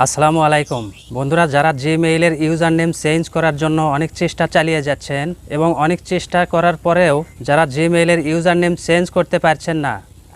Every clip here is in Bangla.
আসসালামু আলাইকুম বন্ধুরা, যারা জিমেইলের ইউজার নেম চেঞ্জ করার জন্য অনেক চেষ্টা চালিয়ে যাচ্ছেন এবং অনেক চেষ্টা করার পরেও যারা জিমেইলের ইউজার নেম চেঞ্জ করতে পারছেন না,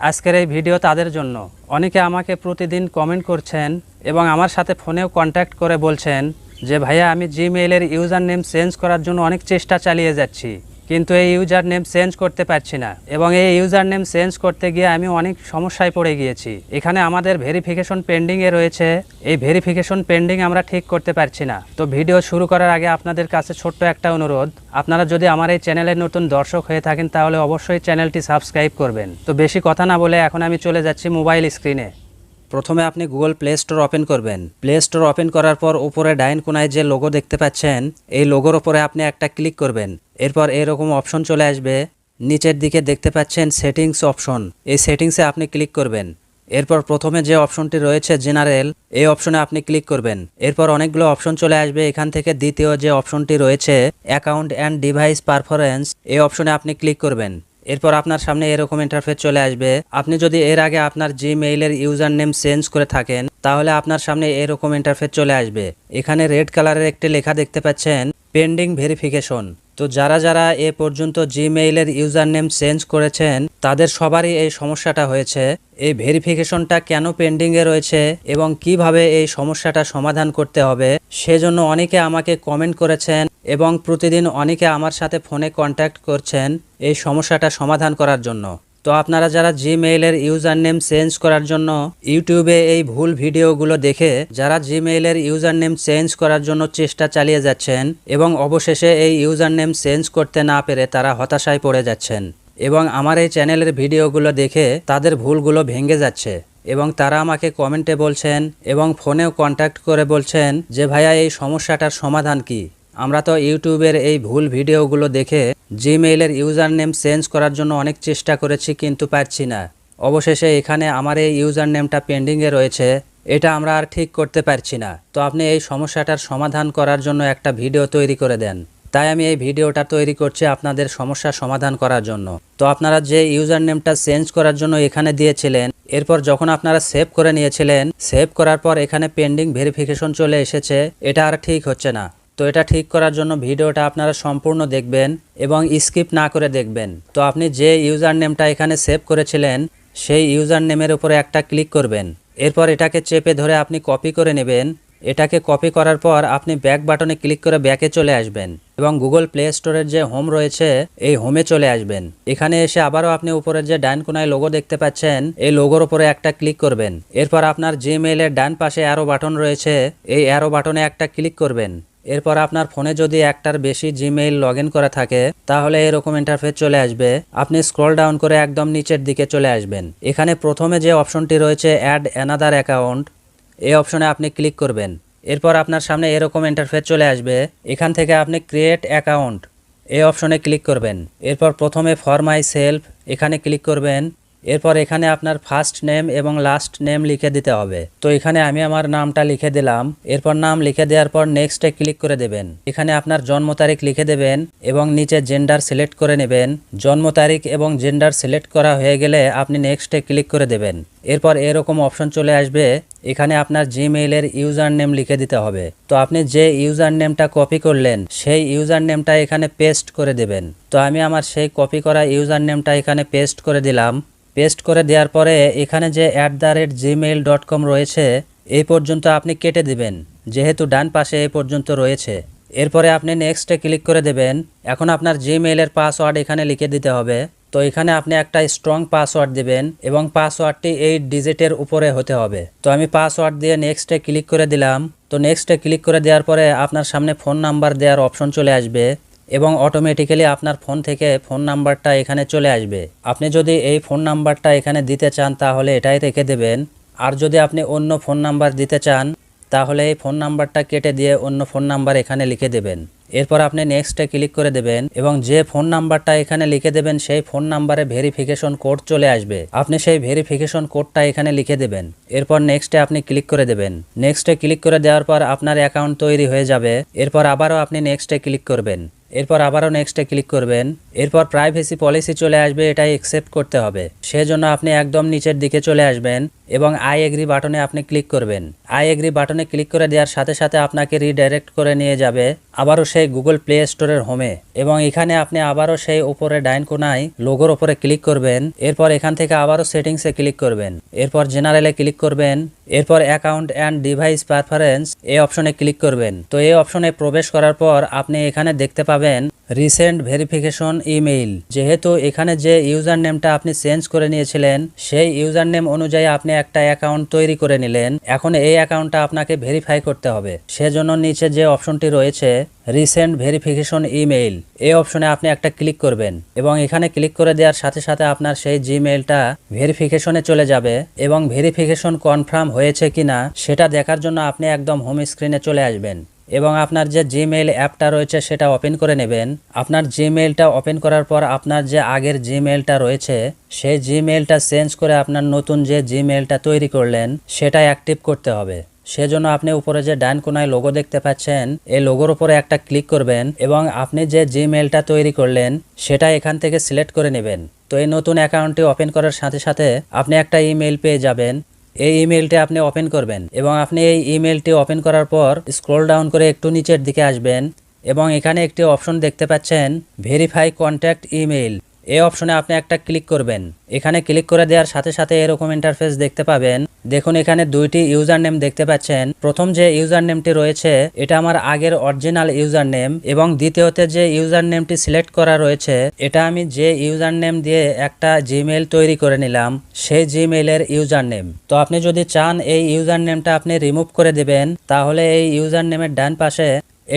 আজকের এই ভিডিও তাদের জন্য। অনেকে আমাকে প্রতিদিন কমেন্ট করছেন এবং আমার সাথে ফোনেও কন্ট্যাক্ট করে বলছেন যে ভাইয়া, আমি জিমেইলের ইউজার নেম চেঞ্জ করার জন্য অনেক চেষ্টা চালিয়ে যাচ্ছি, কিন্তু এই ইউজার নেম চেঞ্জ করতে পারছি না এবং এই ইউজার নেম চেঞ্জ করতে গিয়ে আমি অনেক সমস্যায় পড়ে গিয়েছি। এখানে আমাদের ভেরিফিকেশন পেন্ডিংয়ে রয়েছে, এই ভেরিফিকেশন পেন্ডিং আমরা ঠিক করতে পারছি না। তো ভিডিও শুরু করার আগে আপনাদের কাছে ছোট্ট একটা অনুরোধ, আপনারা যদি আমার এই চ্যানেলের নতুন দর্শক হয়ে থাকেন তাহলে অবশ্যই চ্যানেলটি সাবস্ক্রাইব করবেন। তো বেশি কথা না বলে এখন আমি চলে যাচ্ছি মোবাইল স্ক্রিনে। প্রথমে আপনি গুগল প্লে স্টোর ওপেন করবেন। প্লে স্টোর ওপেন করার পর উপরে ডাইন কোনায় যে লোগো দেখতে পাচ্ছেন, এই লোগোর উপরে আপনি একটা ক্লিক করবেন। এরপর এরকম অপশন চলে আসবে, নিচের দিকে দেখতে পাচ্ছেন সেটিংস অপশন, এই সেটিংসে আপনি ক্লিক করবেন। এরপর প্রথমে যে অপশনটি রয়েছে জেনারেল, এই অপশনে আপনি ক্লিক করবেন। এরপর অনেকগুলো অপশন চলে আসবে, এখান থেকে দ্বিতীয় যে অপশনটি রয়েছে অ্যাকাউন্ট অ্যান্ড ডিভাইস পারফরমেন্স, এই অপশনে আপনি ক্লিক করবেন। এরপর আপনার সামনে এরকম ইন্টারফেস চলে আসবে। আপনি যদি এর আগে আপনার জিমেইলের ইউজার নেম চেঞ্জ করে থাকেন তাহলে আপনার সামনে এরকম ইন্টারফেস চলে আসবে। এখানে রেড কালারের একটি লেখা দেখতে পাচ্ছেন পেন্ডিং ভেরিফিকেশন। তো যারা যারা এ পর্যন্ত জিমেইলের ইউজার নেম চেঞ্জ করেছেন তাদের সবারই এই সমস্যাটা হয়েছে। এই ভেরিফিকেশনটা কেন পেন্ডিংয়ে রয়েছে এবং কিভাবে এই সমস্যাটা সমাধান করতে হবে সেজন্য অনেকে আমাকে কমেন্ট করেছেন এবং প্রতিদিন অনেকে আমার সাথে ফোনে কন্ট্যাক্ট করছেন এই সমস্যাটা সমাধান করার জন্য। তো আপনারা যারা জিমেইলের ইউজার নেম চেঞ্জ করার জন্য ইউটিউবে এই ভুল ভিডিওগুলো দেখে যারা জিমেইলের ইউজার নেম চেঞ্জ করার জন্য চেষ্টা চালিয়ে যাচ্ছেন এবং অবশেষে এই ইউজার নেম চেঞ্জ করতে না পেরে তারা হতাশায় পড়ে যাচ্ছেন এবং আমার এই চ্যানেলের ভিডিওগুলো দেখে তাদের ভুলগুলো ভেঙে যাচ্ছে এবং তারা আমাকে কমেন্টে বলছেন এবং ফোনেও কন্ট্যাক্ট করে বলছেন যে ভাইয়া, এই সমস্যাটার সমাধান কি? আমরা তো ইউটিউবের এই ভুল ভিডিওগুলো দেখে জিমেইলের ইউজার নেম চেঞ্জ করার জন্য অনেক চেষ্টা করেছি কিন্তু পারছি না। অবশেষে এখানে আমার এই ইউজার নেমটা পেন্ডিংয়ে রয়েছে, এটা আমরা আর ঠিক করতে পারছি না। তো আপনি এই সমস্যাটার সমাধান করার জন্য একটা ভিডিও তৈরি করে দেন। তাই আমি এই ভিডিওটা তৈরি করছি আপনাদের সমস্যা সমাধান করার জন্য। তো আপনারা যে ইউজার নেমটা চেঞ্জ করার জন্য এখানে দিয়েছিলেন, এরপর যখন আপনারা সেভ করে নিয়েছিলেন, সেভ করার পর এখানে পেন্ডিং ভেরিফিকেশন চলে এসেছে, এটা আর ঠিক হচ্ছে না। তো এটা ঠিক করার জন্য ভিডিওটা আপনারা সম্পূর্ণ দেখবেন এবং স্কিপ না করে দেখবেন। তো আপনি যে ইউজার নেমটা এখানে সেভ করেছিলেন সেই ইউজার নেমের উপরে একটা ক্লিক করবেন। এরপর এটাকে চেপে ধরে আপনি কপি করে নেবেন। এটাকে কপি করার পর আপনি ব্যাক বাটনে ক্লিক করে ব্যাকে চলে আসবেন এবং গুগল প্লে স্টোরের যে হোম রয়েছে এই হোমে চলে আসবেন। এখানে এসে আবারও আপনি উপরের যে ডান কোনায় লোগো দেখতে পাচ্ছেন এই লোগোর উপরে একটা ক্লিক করবেন। এরপর আপনার জিমেইলের ডান পাশে অ্যারো বাটন রয়েছে, এই অ্যারো বাটনে একটা ক্লিক করবেন। এরপর আপনার ফোনে যদি একটার বেশি জিমেইল লগ ইন করা থাকে তাহলে এরকম ইন্টারফেস চলে আসবে। আপনি স্ক্রল ডাউন করে একদম নিচের দিকে চলে আসবেন। এখানে প্রথমে যে অপশনটি রয়েছে অ্যাড অ্যানাদার অ্যাকাউন্ট, এই অপশনে আপনি ক্লিক করবেন। এরপর আপনার সামনে এরকম ইন্টারফেস চলে আসবে। এখান থেকে আপনি ক্রিয়েট অ্যাকাউন্ট এই অপশনে ক্লিক করবেন। এরপর প্রথমে ফর মাই সেলফ এখানে ক্লিক করবেন। এরপর এখানে আপনার ফার্স্ট নেম এবং লাস্ট নেম লিখে দিতে হবে। তো এখানে আমি আমার নামটা লিখে দিলাম। এরপর নাম লিখে দেওয়ার পর নেক্সটে ক্লিক করে দেবেন। এখানে আপনার জন্ম তারিখ লিখে দেবেন এবং নিচে জেন্ডার সিলেক্ট করে নেবেন। জন্ম তারিখ এবং জেন্ডার সিলেক্ট করা হয়ে গেলে আপনি নেক্সটে ক্লিক করে দেবেন। এরপর এরকম অপশন চলে আসবে, এখানে আপনার জিমেইলের ইউজার নেম লিখে দিতে হবে। তো আপনি যে ইউজার নেমটা কপি করলেন সেই ইউজার নেমটা এখানে পেস্ট করে দেবেন। তো আমি আমার সেই কপি করা ইউজার নেমটা এখানে পেস্ট করে দিলাম। পেস্ট করে দেওয়ার পরে এখানে যে @gmail.com রয়েছে এই পর্যন্ত আপনি কেটে দিবেন, যেহেতু ডান পাশে এই পর্যন্ত রয়েছে। এরপরে আপনি নেক্সটে ক্লিক করে দেবেন। এখন আপনার জিমেইলের পাসওয়ার্ড এখানে লিখে দিতে হবে। তো এখানে আপনি একটা স্ট্রং পাসওয়ার্ড দিবেন এবং পাসওয়ার্ডটি 8 ডিজিটের উপরে হতে হবে। তো আমি পাসওয়ার্ড দিয়ে নেক্সটে ক্লিক করে দিলাম। তো নেক্সটে ক্লিক করে দেওয়ার পরে আপনার সামনে ফোন নাম্বার দেওয়ার অপশন চলে আসবে এবং অটোমেটিক্যালি আপনার ফোন থেকে ফোন নাম্বারটা এখানে চলে আসবে। আপনি যদি এই ফোন নাম্বারটা এখানে দিতে চান তাহলে এটাই রেখে দেবেন, আর যদি আপনি অন্য ফোন নাম্বার দিতে চান তাহলে এই ফোন নাম্বারটা কেটে দিয়ে অন্য ফোন নাম্বার এখানে লিখে দেবেন। এরপর আপনি নেক্সটে ক্লিক করে দেবেন এবং যে ফোন নাম্বারটা এখানে লিখে দেবেন সেই ফোন নাম্বারে ভেরিফিকেশন কোড চলে আসবে। আপনি সেই ভেরিফিকেশন কোডটা এখানে লিখে দেবেন। এরপর নেক্সটে আপনি ক্লিক করে দেবেন। নেক্সটে ক্লিক করে দেওয়ার পর আপনার অ্যাকাউন্ট তৈরি হয়ে যাবে। এরপর আবারও আপনি নেক্সটে ক্লিক করবেন। এরপর আবারও নেক্সটে ক্লিক করবেন। এরপর প্রাইভেসি পলিসি চলে আসবে, এটাই অ্যাকসেপ্ট করতে হবে। সেজন্য আপনি একদম নিচের দিকে চলে আসবেন এবং আই এগ্রি বাটনে আপনি ক্লিক করবেন। আই এগ্রি বাটনে ক্লিক করে দেওয়ার সাথে সাথে আপনাকে রিডাইরেক্ট করে নিয়ে যাবে আবারও সেই গুগল প্লে স্টোরের হোমে, এবং এখানে আপনি আবারও সেই উপরে ডাইন কোনায় লোগোর উপরে ক্লিক করবেন। এরপর এখান থেকে আবারও সেটিংসে ক্লিক করবেন। এরপর জেনারেলে ক্লিক করবেন। এরপর অ্যাকাউন্ট অ্যান্ড ডিভাইস পারফারেন্স এই অপশনে ক্লিক করবেন। তো এই অপশনে প্রবেশ করার পর আপনি এখানে দেখতে পাবেন রিসেন্ট ভেরিফিকেশন ইমেইল। যেহেতু এখানে যে ইউজার নেমটা আপনি চেঞ্জ করে নিয়েছিলেন সেই ইউজার নেম অনুযায়ী আপনি একটা অ্যাকাউন্ট তৈরি করে নিলেন, এখন এই অ্যাকাউন্টটা আপনাকে ভেরিফাই করতে হবে। সেজন্য নিচে যে অপশনটি রয়েছে রিসেন্ট ভেরিফিকেশন ইমেইল এই অপশনে আপনি একটা ক্লিক করবেন এবং এখানে ক্লিক করে দেওয়ার সাথে সাথে আপনার সেই জিমেইলটা ভেরিফিকেশনে চলে যাবে এবং ভেরিফিকেশন কনফার্ম হয়েছে কিনা সেটা দেখার জন্য আপনি একদম হোম স্ক্রিনে চলে আসবেন এবং আপনার যে জিমেইল অ্যাপটা রয়েছে সেটা ওপেন করে নেবেন। আপনার জিমেইলটা ওপেন করার পর আপনার যে আগের জিমেইলটা রয়েছে সেই জিমেইলটা চেঞ্জ করে আপনার নতুন যে জিমেইলটা তৈরি করলেন সেটা অ্যাক্টিভ করতে হবে। সেজন্য আপনি উপরে যে ডান কোনায় লোগো দেখতে পাচ্ছেন এই লোগোর উপরে একটা ক্লিক করবেন এবং আপনি যে জিমেইলটা তৈরি করলেন সেটা এখান থেকে সিলেক্ট করে নেবেন। তো এই নতুন অ্যাকাউন্টটি ওপেন করার সাথে সাথে আপনি একটা ইমেইল পেয়ে যাবেন। এই ইমেইলটি আপনি ওপেন করবেন এবং আপনি এই ইমেইলটি ওপেন করার পর স্ক্রল ডাউন করে একটু নিচের দিকে আসবেন এবং এখানে একটি অপশন দেখতে পাচ্ছেন ভেরিফাই কন্ট্যাক্ট ইমেইল। এই অপশনে আপনি একটা ক্লিক করবেন। এখানে ক্লিক করে দেওয়ার সাথে সাথে এরকম ইন্টারফেস দেখতে পাবেন। দেখুন এখানে দুইটি ইউজার নেম দেখতে পাচ্ছেন। প্রথম যে ইউজার নেমটি রয়েছে এটা আমার আগের অরিজিনাল ইউজার নেম এবং দ্বিতীয়তে যে ইউজার নেমটি সিলেক্ট করা রয়েছে এটা আমি যে ইউজার নেম দিয়ে একটা জিমেইল তৈরি করে নিলাম সেই জিমেইলের ইউজার নেম। তো আপনি যদি চান এই ইউজার নেমটা আপনি রিমুভ করে দেবেন তাহলে এই ইউজার নেমের ডান পাশে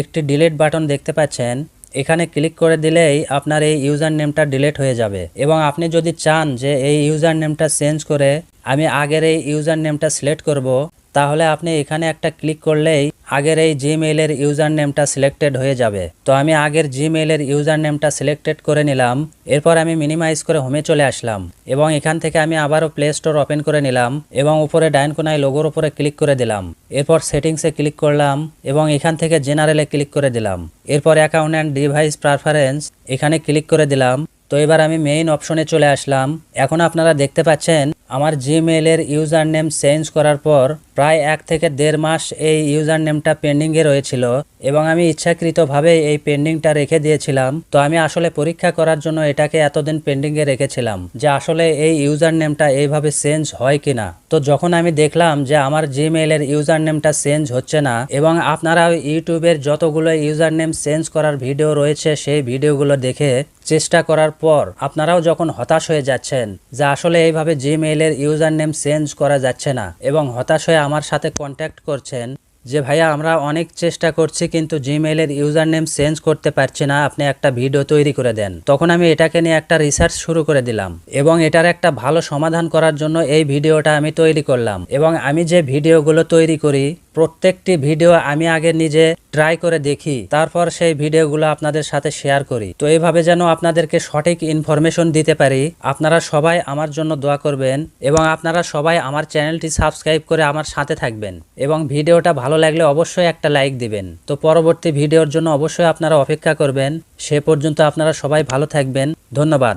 একটি ডিলিট বাটন দেখতে পাচ্ছেন, এখানে ক্লিক করে দিলেই আপনার এই ইউজার নেমটা ডিলিট হয়ে যাবে। এবং আপনি যদি চান যে এই ইউজার নেমটা চেঞ্জ করে আমি আগের এই ইউজার নেমটা সিলেক্ট করব তাহলে আপনি এখানে একটা ক্লিক করলেই আগের এই জিমেইলের ইউজার নেমটা সিলেক্টেড হয়ে যাবে। তো আমি আগের জিমেইলের ইউজার নেমটা সিলেক্টেড করে নিলাম। এরপর আমি মিনিমাইজ করে হোমে চলে আসলাম এবং এখান থেকে আমি আবারও প্লে স্টোর ওপেন করে নিলাম এবং উপরে ডাইন কোনায় লোগোর উপরে ক্লিক করে দিলাম। এরপর সেটিংসে ক্লিক করলাম এবং এখান থেকে জেনারেলে ক্লিক করে দিলাম। এরপর অ্যাকাউন্ট অ্যান্ড ডিভাইস পারফারেন্স এখানে ক্লিক করে দিলাম। তো এবার আমি মেইন অপশনে চলে আসলাম। এখন আপনারা দেখতে পাচ্ছেন আমার জিমেইলের ইউজার নেম চেঞ্জ করার পর প্রায় 1 থেকে 1.5 মাস এই ইউজার নেমটা পেন্ডিংয়ে রয়েছিল এবং আমি ইচ্ছাকৃতভাবে এই পেন্ডিংটা রেখে দিয়েছিলাম। তো আমি আসলে পরীক্ষা করার জন্য এটাকে এতদিন পেন্ডিংয়ে রেখেছিলাম যে আসলে এই ইউজার নেমটা এইভাবে চেঞ্জ হয় কিনা। তো যখন আমি দেখলাম যে আমার জিমেইলের ইউজার নেমটা চেঞ্জ হচ্ছে না এবং আপনারা ইউটিউবের যতগুলো ইউজার নেম চেঞ্জ করার ভিডিও রয়েছে সেই ভিডিওগুলো দেখে চেষ্টা করার পর আপনারাও যখন হতাশ হয়ে যাচ্ছেন যে আসলে এইভাবে জিমেইলের ইউজার নেম চেঞ্জ করা যাচ্ছে না এবং হতাশ হয়ে আমার সাথে কন্ট্যাক্ট করছেন যে ভাইয়া আমরা অনেক চেষ্টা করছি কিন্তু জিমেইলের ইউজার নেম চেঞ্জ করতে পারছি না, আপনি একটা ভিডিও তৈরি করে দেন। তখন আমি এটাকে নিয়ে একটা রিসার্চ শুরু করে দিলাম এবং এটার একটা ভালো সমাধান করার জন্য এই ভিডিওটা আমি তৈরি করলাম। এবং আমি যে ভিডিওগুলো তৈরি করি প্রত্যেকটি ভিডিও আমি আগে নিজে ট্রাই করে দেখি, তারপর সেই ভিডিওগুলো আপনাদের সাথে শেয়ার করি। তো এইভাবে যেন আপনাদেরকে সঠিক ইনফরমেশন দিতে পারি। আপনারা সবাই আমার জন্য দোয়া করবেন এবং আপনারা সবাই আমার চ্যানেলটি সাবস্ক্রাইব করে আমার সাথে থাকবেন এবং ভিডিওটা ভালো লাগলে অবশ্যই একটা লাইক দিবেন। তো পরবর্তী ভিডিওর জন্য অবশ্যই আপনারা অপেক্ষা করবেন। সে পর্যন্ত আপনারা সবাই ভালো থাকবেন। ধন্যবাদ।